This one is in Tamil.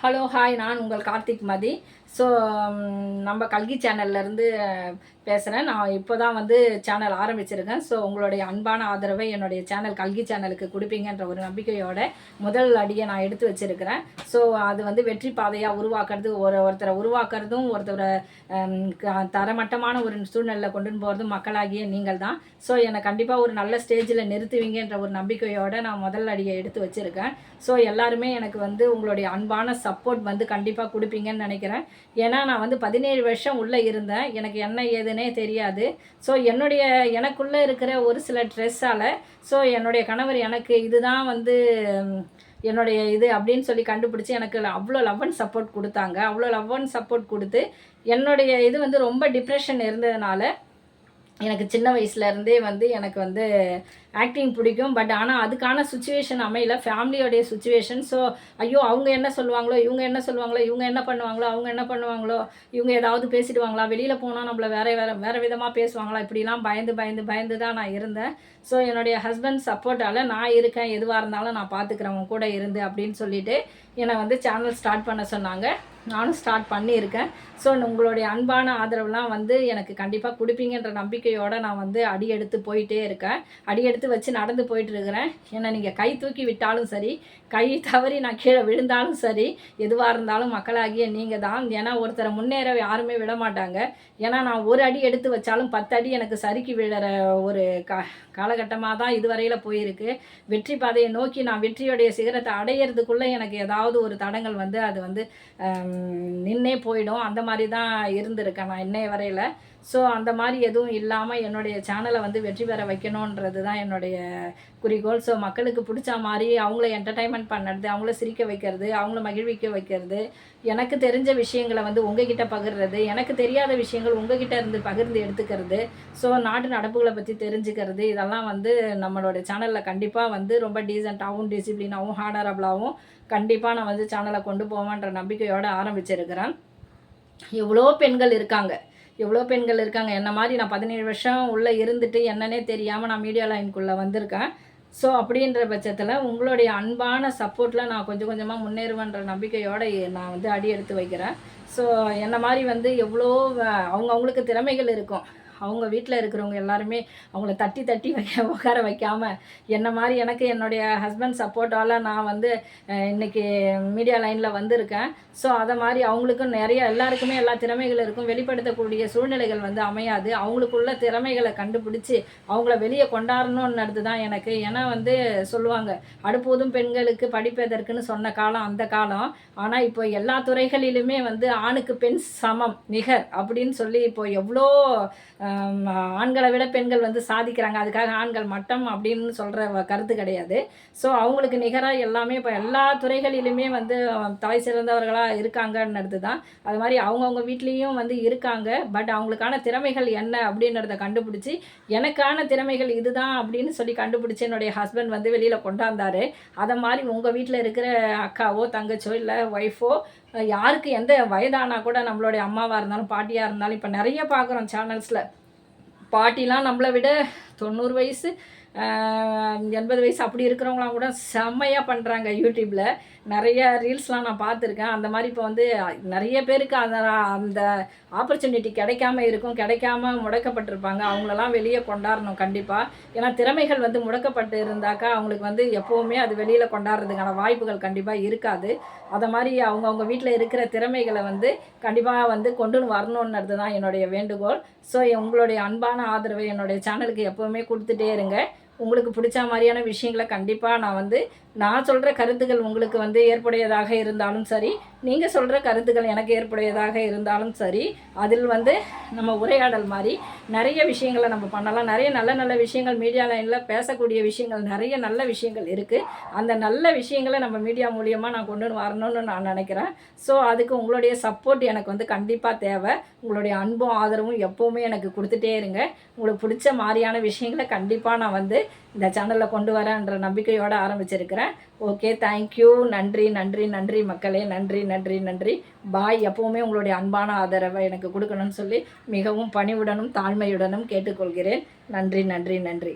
ஹலோ ஹாய், நான் உங்கள் கார்த்திக் மதி. ஸோ நம்ம கல்கி சேனல்லேருந்து பேசுகிறேன். நான் இப்போ தான் சேனல் ஆரம்பிச்சிருக்கேன். ஸோ உங்களுடைய அன்பான ஆதரவை என்னுடைய சேனல் கல்கி சேனலுக்கு கொடுப்பீங்கன்ற ஒரு நம்பிக்கையோட முதல் அடியை நான் எடுத்து வச்சுருக்கிறேன். ஸோ அது வெற்றி பாதையாக உருவாக்குறது, ஒருத்தரை உருவாக்குறதும், ஒருத்தரை தரமட்டமான ஒரு சூழ்நிலையில் கொண்டு போகிறதும் மக்களாகிய நீங்கள் தான். ஸோ என்னை கண்டிப்பாக ஒரு நல்ல ஸ்டேஜில் நிறுத்துவீங்கன்ற ஒரு நம்பிக்கையோடு நான் முதல் அடியை எடுத்து வச்சுருக்கேன். ஸோ எல்லாருமே எனக்கு உங்களுடைய அன்பான சப்போர்ட் கண்டிப்பாக கொடுப்பீங்கன்னு நினைக்கிறேன். ஏன்னா நான் 17 வருஷம் உள்ளே இருந்தேன். எனக்கு என்ன ஏதுன்னே தெரியாது. ஸோ எனக்குள்ளே இருக்கிற ஒரு சில ட்ரெஸ்ஸால் என்னுடைய கணவர் எனக்கு இதுதான் என்னுடைய இது அப்படின்னு சொல்லி கண்டுபிடிச்சி எனக்கு அவ்வளோ லவ் அண்ட் சப்போர்ட் கொடுத்தாங்க. அவ்வளோ லவ் அண்ட் சப்போர்ட் கொடுத்து என்னுடைய இது ரொம்ப டிப்ரெஷன் இருந்ததுனால எனக்கு சின்ன வயசுலேருந்தே எனக்கு ஆக்டிங் பிடிக்கும். பட் ஆனால் அதுக்கான சுச்சுவேஷன் அமையல, ஃபேமிலியோடைய சுச்சுவேஷன். ஸோ ஐயோ அவங்க என்ன சொல்லுவாங்களோ, இவங்க என்ன சொல்லுவாங்களோ, இவங்க என்ன பண்ணுவாங்களோ, அவங்க என்ன பண்ணுவாங்களோ, இவங்க ஏதாவது பேசிடுவாங்களா, வெளியில் போனால் நம்மளை வேறு விதமாக பேசுவாங்களா, இப்படிலாம் பயந்து தான் நான் இருந்தேன். ஸோ என்னுடைய ஹஸ்பண்ட் சப்போர்ட்டால் நான் இருக்கேன், எதுவாக இருந்தாலும் நான் பார்த்துக்கிறேன் உங்க கூட இருந்து அப்படின்னு சொல்லிட்டு என்னை சேனல் ஸ்டார்ட் பண்ண சொன்னாங்க. நானும் ஸ்டார்ட் பண்ணியிருக்கேன். ஸோ உங்களுடைய அன்பான ஆதரவுலாம் எனக்கு கண்டிப்பாக கொடுப்பீங்கன்ற நம்பிக்கையோடு நான் அடி எடுத்து போயிட்டே இருக்கேன். அடி எடுத்து வச்சு நடந்து போயிட்டுருக்கிறேன். என்னை நீங்கள் கை தூக்கி விட்டாலும் சரி, கை தவறி நான் கீழே விழுந்தாலும் சரி, எதுவாக இருந்தாலும் மக்களாகிய நீங்கள் தான். ஏன்னா ஒருத்தரை முன்னேற யாருமே விட மாட்டாங்க. ஏன்னா நான் ஒரு அடி எடுத்து வச்சாலும் 10 அடி எனக்கு சறுக்கி விழுற ஒரு காலகட்டமாக தான் இதுவரையில் போயிருக்கு. வெற்றி பாதையை நோக்கி நான் வெற்றியோடைய சிகரத்தை அடையிறதுக்குள்ளே எனக்கு ஏதாவது ஒரு தடங்கள் அது நின்னே போயிடும். அந்த மாதிரி தான் இருந்திருக்கேன் நான் இன்னைய வரையில். ஸோ அந்த மாதிரி எதுவும் இல்லாமல் என்னுடைய சேனலை வெற்றி பெற வைக்கணுன்றது தான் என்னுடைய குறிக்கோள். ஸோ மக்களுக்கு பிடிச்ச மாதிரி அவங்கள என்டர்டைன்மெண்ட் பண்ணுறது, அவங்கள சிரிக்க வைக்கிறது, அவங்கள மகிழ்விக்க வைக்கிறது, எனக்கு தெரிஞ்ச விஷயங்களை உங்ககிட்ட பகிர்றது, எனக்கு தெரியாத விஷயங்கள் உங்ககிட்ட இருந்து பகிர்ந்து எடுத்துக்கிறது, ஸோ நாட்டு நடப்புகளை பற்றி தெரிஞ்சுக்கிறது, இதெல்லாம் நம்மளோட சேனலில் கண்டிப்பாக ரொம்ப டீசெண்டாகவும் டிசிப்ளினாகவும் ஹானரபிளாகவும் கண்டிப்பாக நான் சேனலை கொண்டு போவேன்ற நம்பிக்கையோடு ஆரம்பிச்சிருக்கிறேன். எவ்வளோ பெண்கள் இருக்காங்க என்ன மாதிரி. நான் 17 வருஷம் உள்ளே இருந்துட்டு என்னன்னே தெரியாமல் நான் மீடியா லைனுக்குள்ளே வந்திருக்கேன். ஸோ அப்படின்ற பட்சத்தில் உங்களுடைய அன்பான சப்போர்ட்டில் நான் கொஞ்சம் கொஞ்சமாக முன்னேறுவேன்ற நம்பிக்கையோடு நான் அடி எடுத்து வைக்கிறேன். ஸோ என்ன மாதிரி எவ்வளோ அவங்களுக்கு திறமைகள் இருக்கும். அவங்க வீட்டில் இருக்கிறவங்க எல்லாருமே அவங்கள தட்டி உட்கார வைக்காமல் என்ன மாதிரி எனக்கு என்னுடைய ஹஸ்பண்ட் சப்போர்ட்டால் நான் இன்றைக்கி மீடியா லைனில் வந்திருக்கேன். ஸோ அதை மாதிரி அவங்களுக்கும் எல்லாருக்குமே எல்லா திறமைகள் இருக்கும். வெளிப்படுத்தக்கூடிய சூழ்நிலைகள் அமையாது. அவங்களுக்குள்ள திறமைகளை கண்டுபிடிச்சி அவங்கள வெளியே கொண்டாடணுன்றது தான் எனக்கு. ஏன்னா சொல்லுவாங்க, அடுப்போதும் பெண்களுக்கு படிப்பதற்குன்னு சொன்ன காலம் அந்த காலம். ஆனால் இப்போ எல்லா துறைகளிலுமே ஆணுக்கு பெண் சமம் நிகர் அப்படின்னு சொல்லி இப்போ எவ்வளோ ஆண்களை விட பெண்கள் சாதிக்கிறாங்க. அதுக்காக ஆண்கள் மட்டம் அப்படின்னு சொல்கிற கருத்து கிடையாது. ஸோ அவங்களுக்கு நிகராக எல்லாமே இப்போ எல்லா துறைகளிலுமே தலை சிறந்தவர்களாக இருக்காங்கன்றது தான். அது மாதிரி அவங்கவுங்க வீட்லேயும் இருக்காங்க. பட் அவங்களுக்கான திறமைகள் என்ன அப்படின்றத கண்டுபிடிச்சி எனக்கான திறமைகள் இதுதான் அப்படின்னு சொல்லி கண்டுபிடிச்சி என்னுடைய ஹஸ்பண்ட் வெளியில் கொண்டாந்தார். அதை மாதிரி உங்கள் வீட்டில் இருக்கிற அக்காவோ தங்கச்சோ இல்லை ஒய்ஃபோ யாருக்கு எந்த வயதானா கூட, நம்மளுடைய அம்மாவாக இருந்தாலும் பாட்டியாக இருந்தாலும், இப்போ நிறைய பார்க்குறோம் சேனல்ஸில் பாட்டிலாம் நம்மளை விட 90 வயசு 80 வயசு அப்படி இருக்கிறவங்களாம் கூட செம்மையாக பண்ணுறாங்க. யூடியூப்பில் நிறைய ரீல்ஸ்லாம் நான் பார்த்துருக்கேன். அந்த மாதிரி இப்போ நிறைய பேருக்கு அந்த ஆப்பர்ச்சுனிட்டி கிடைக்காம முடக்கப்பட்டிருப்பாங்க. அவங்களெல்லாம் வெளியே கொண்டாடணும் கண்டிப்பாக. ஏன்னா திறமைகள் முடக்கப்பட்டு இருந்தாக்கா அவங்களுக்கு எப்போவுமே அது வெளியில் கொண்டாடுறதுக்கான வாய்ப்புகள் கண்டிப்பாக இருக்காது. அதை மாதிரி அவங்கவுங்க வீட்டில் இருக்கிற திறமைகளை கண்டிப்பாக கொண்டு வரணுன்றது தான் என்னுடைய வேண்டுகோள். ஸோ உங்களுடைய அன்பான ஆதரவை என்னுடைய சேனலுக்கு எப்போவுமே கொடுத்துட்டே இருங்க. உங்களுக்கு பிடிச்ச மாதிரியான விஷயங்களை கண்டிப்பாக நான் சொல்கிற கருத்துக்கள் உங்களுக்கு ஏற்புடையதாக இருந்தாலும் சரி, நீங்கள் சொல்கிற கருத்துக்கள் எனக்கு ஏற்புடையதாக இருந்தாலும் சரி, அதில் நம்ம உரையாடல் மாதிரி நிறைய விஷயங்களை நம்ம பண்ணலாம். நிறைய நல்ல விஷயங்கள் மீடியா லைனில் பேசக்கூடிய விஷயங்கள் நிறைய நல்ல விஷயங்கள் இருக்குது. அந்த நல்ல விஷயங்களை நம்ம மீடியா மூலியமாக நான் கொண்டு வரணும்னு நான் நினைக்கிறேன். ஸோ அதுக்கு உங்களுடைய சப்போர்ட் எனக்கு கண்டிப்பாக தேவை. உங்களுடைய அன்பும் ஆதரவும் எப்போவுமே எனக்கு கொடுத்துட்டே இருங்க. உங்களுக்கு பிடிச்ச மாதிரியான விஷயங்களை கண்டிப்பாக நான் இந்த சேனலில் கொண்டு வரேன்ற நம்பிக்கையோடு ஆரம்பிச்சிருக்கிறேன். Okay, thank you. நன்றி மக்களே. நன்றி. பாய். எப்போவுமே உங்களுடைய அன்பான ஆதரவை எனக்கு கொடுக்கணும்னு சொல்லி மிகவும் பணிவுடனும் தாழ்மையுடனும் கேட்டுக்கொள்கிறேன். நன்றி.